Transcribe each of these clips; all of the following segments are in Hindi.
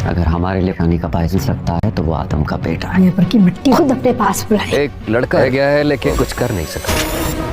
अगर हमारे लिए पानी का बायस सकता है तो वो आदम का बेटा है। पर की मिट्टी खुद अपने पास बुलाए। एक लड़का रह गया है लेकिन कुछ कर नहीं सकता।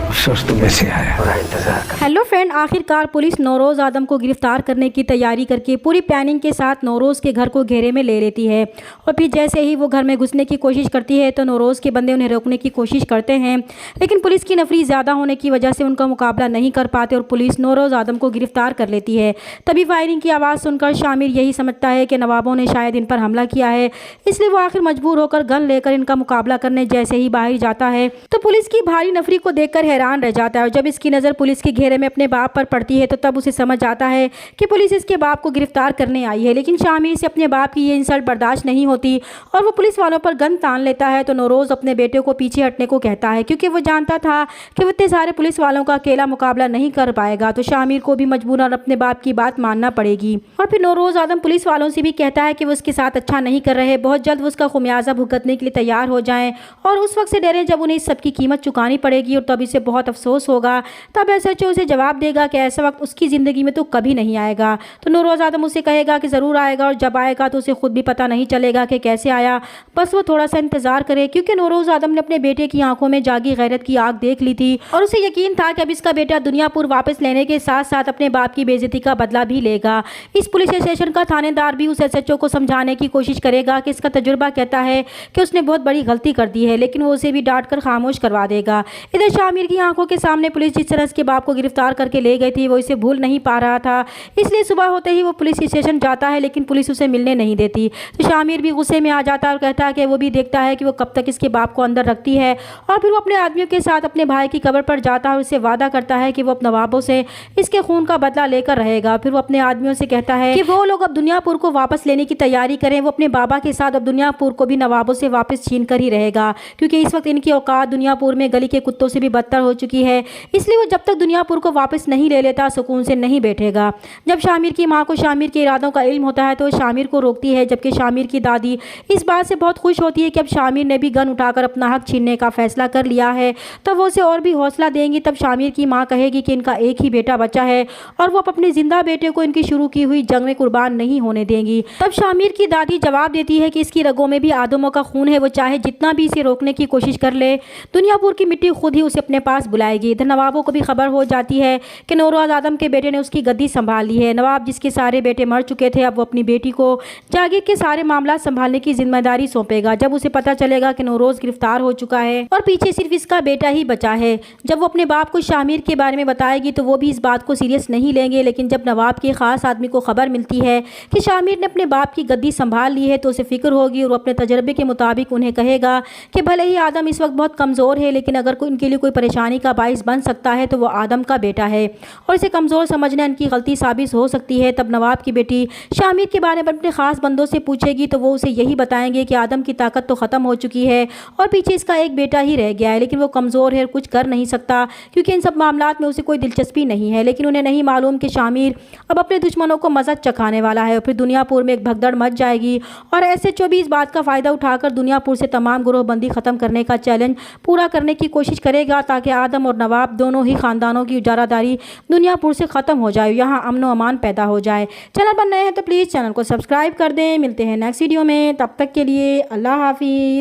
अफसोस तो वैसे आया और इंतजार कर। हेलो फ्रेंड, आखिरकार पुलिस नौरोज आदम को गिरफ्तार करने की तैयारी करके पूरी प्लानिंग के साथ नौरोज के घर को घेरे में ले लेती है। और फिर जैसे ही वो घर में घुसने की कोशिश करती है तो नौरोज के बंदे उन्हें रोकने की कोशिश करते हैं, लेकिन पुलिस की नफरी ज़्यादा होने की वजह से उनका मुकाबला नहीं कर पाते और पुलिस नौरोज आदम को गिरफ्तार कर लेती है। तभी फायरिंग की आवाज़ सुनकर शामिर यही समझता है कि नवाबों ने शायद इन पर हमला किया है, इसलिए वो आखिर मजबूर होकर गन लेकर इनका मुकाबला करने जैसे ही बाहर जाता है तो पुलिस की भारी नफरी को देखकर हैरान रह जाता है। और जब इसकी नज़र पुलिस के घेरे में अपने बाप पर पड़ती है तो तब उसे समझ आता है कि पुलिस इसके बाप को गिरफ्तार करने आई है। लेकिन शामिर से अपने बाप की ये इंसल्ट बर्दाश्त नहीं होती और वो पुलिस वालों पर गन तान लेता है। तो नौरोज अपने बेटे को पीछे हटने को कहता है क्योंकि वो जानता था कि वो इतने सारे पुलिस वालों का अकेला मुकाबला नहीं कर पाएगा। तो शामिर को भी मजबूरन अपने बाप की बात मानना पड़ेगी। और फिर नौरोज आदम पुलिस वालों से भी कहता है कि वो उसके साथ अच्छा नहीं कर रहे, बहुत जल्द वो उसका खुमियाजा भुगतने के लिए तैयार हो जाएं और उस वक्त से डरें जब उन्हें इस सब की कीमत चुकानी पड़ेगी और तब इसे बहुत अफसोस होगा। तब एसएचओ उसे जवाब देगा कि ऐसा वक्त उसकी ज़िंदगी में तो कभी नहीं आएगा। तो नौरोज आदम उसे कहेगा कि ज़रूर आएगा और जब आएगा तो उसे खुद भी पता नहीं चलेगा कि कैसे आया, बस वो थोड़ा सा इंतज़ार करे। क्योंकि नौरोज आदम ने अपने बेटे की आंखों में जागी गैरत की आग देख ली थी और उसे यकीन था कि अब इसका बेटा दुनियापुर वापस लेने के साथ साथ अपने बाप की बेइज्जती का बदला भी लेगा। इस पुलिस स्टेशन का थानेदार भी उस एसएचओ को समझाने की कोशिश करेगा कि इसका तजुर्बा कहता है कि उसने बहुत बड़ी गलती कर दी है, लेकिन वो उसे भी डांट कर खामोश करवा देगा। इधर शामिर की आंखों के सामने पुलिस जिस तरह के बाप को गिरफ्तार करके ले गई थी वो इसे भूल नहीं पा रहा था, इसलिए सुबह होते ही वो पुलिस स्टेशन जाता है लेकिन पुलिस उसे मिलने नहीं देती। तो शामिर भी गुस्से में आ जाता है और कहता है कि वो भी देखता है कि वो कब तक इसके बाप को अंदर रखती है। और फिर वो अपने आदमियों के साथ अपने भाई की कब्र पर जाता है और उससे वादा करता है कि वो अपने नवाबों से इसके खून का बदला लेकर रहेगा। फिर वो अपने आदमियों से कहता है कि वो लोग अब दुनियापुर को वापस लेने की तैयारी करें। वो अपने बाबा के साथ अब दुनियापुर को भी नवाबों से वापस छीन कर ही रहेगा, क्योंकि इस वक्त इनकी औकात दुनियापुर में गली के कुत्तों से भी बदतर हो चुकी है। इसलिए वो जब तक दुनियापुर को वापस नहीं ले लेता सुकून से नहीं बैठेगा। जब शामिर की माँ को शामिर के इरादों का इल्म होता है तो शामिर को रोकती है, जबकि शामिर की दादी इस बात से बहुत खुश होती है कि अब शामिर ने भी गन उठाकर अपना हक छीनने का फैसला कर लिया है। तब वो उसे और भी हौसला देंगी। तब शामिर की माँ कहेगी कि इनका एक ही बेटा बचा है और वो अपने जिंदा बेटे को इनकी शुरू की हुई जंग में कुर्बान नहीं होने देंगी। तब शामिर की दादी जवाब देती है कि इसकी रगों में भी आदमों का खून है, वो चाहे जितना भी इसे रोकने की कोशिश कर ले, दुनियापुर की मिट्टी खुद ही उसे अपने पास बुलाएगी। इधर नवाबों को भी खबर हो जाती है कि नौरोज आदम के बेटे ने उसकी गद्दी संभाल ली है। नवाब जिसके सारे बेटे मर चुके थे, अब वो अपनी बेटी को जागीर के सारे मामला संभालने की जिम्मेदारी सौंपेगा। जब उसे पता चलेगा कि नौरोज गिरफ्तार हो चुका है और पीछे सिर्फ इसका बेटा ही बचा है, जब वो अपने बाप को शामिर के बारे में बताएगी तो वो भी इस बात को सीरियस नहीं लेंगे। लेकिन जब नवाब के खास आदमी को खबर मिलती है कि शामिर ने अपने बाप की गद्दी संभाल ली है तो उसे फिक्र होगी और वो अपने तजर्बे के मुताबिक उन्हें कहेगा कि भले ही आदम इस वक्त बहुत कमज़ोर है, लेकिन अगर इनके लिए कोई परेशानी का बाइस बन सकता है तो वो आदम का बेटा है और इसे कमज़ोर समझना इनकी गलती साबित हो सकती है। तब नवाब की बेटी शामिर के बारे में अपने खास बंदों से पूछेगी तो वो उसे यही बताएंगे कि आदम की ताकत तो ख़त्म हो चुकी है और पीछे इसका एक बेटा ही रह गया है, लेकिन वो कमज़ोर है और कुछ कर नहीं सकता क्योंकि इन सब मामलात में उसे कोई दिलचस्पी नहीं है। लेकिन उन्हें नहीं मालूम कि शामिर अब अपने दुश्मनों को मज़ा चखाने वाला है और फिर दुनियापुर में एक भगदड़ मच जाएगी और एसएचओ भी इस बात का फ़ायदा उठाकर दुनियापुर से तमाम गिरोहबंदी ख़त्म करने का चैलेंज पूरा करने की कोशिश करेगा ताकि आदम और नवाब दोनों ही ख़ानदानों की उजारादारी दुनियापुर से ख़त्म हो जाए, यहाँ अमन व अमान पैदा हो जाए। चैनल पर नए हैं तो प्लीज़ चैनल को सब्सक्राइब कर दें। मिलते हैं नेक्स्ट वीडियो में, तब तक के लिए अल्लाह हाफिज़।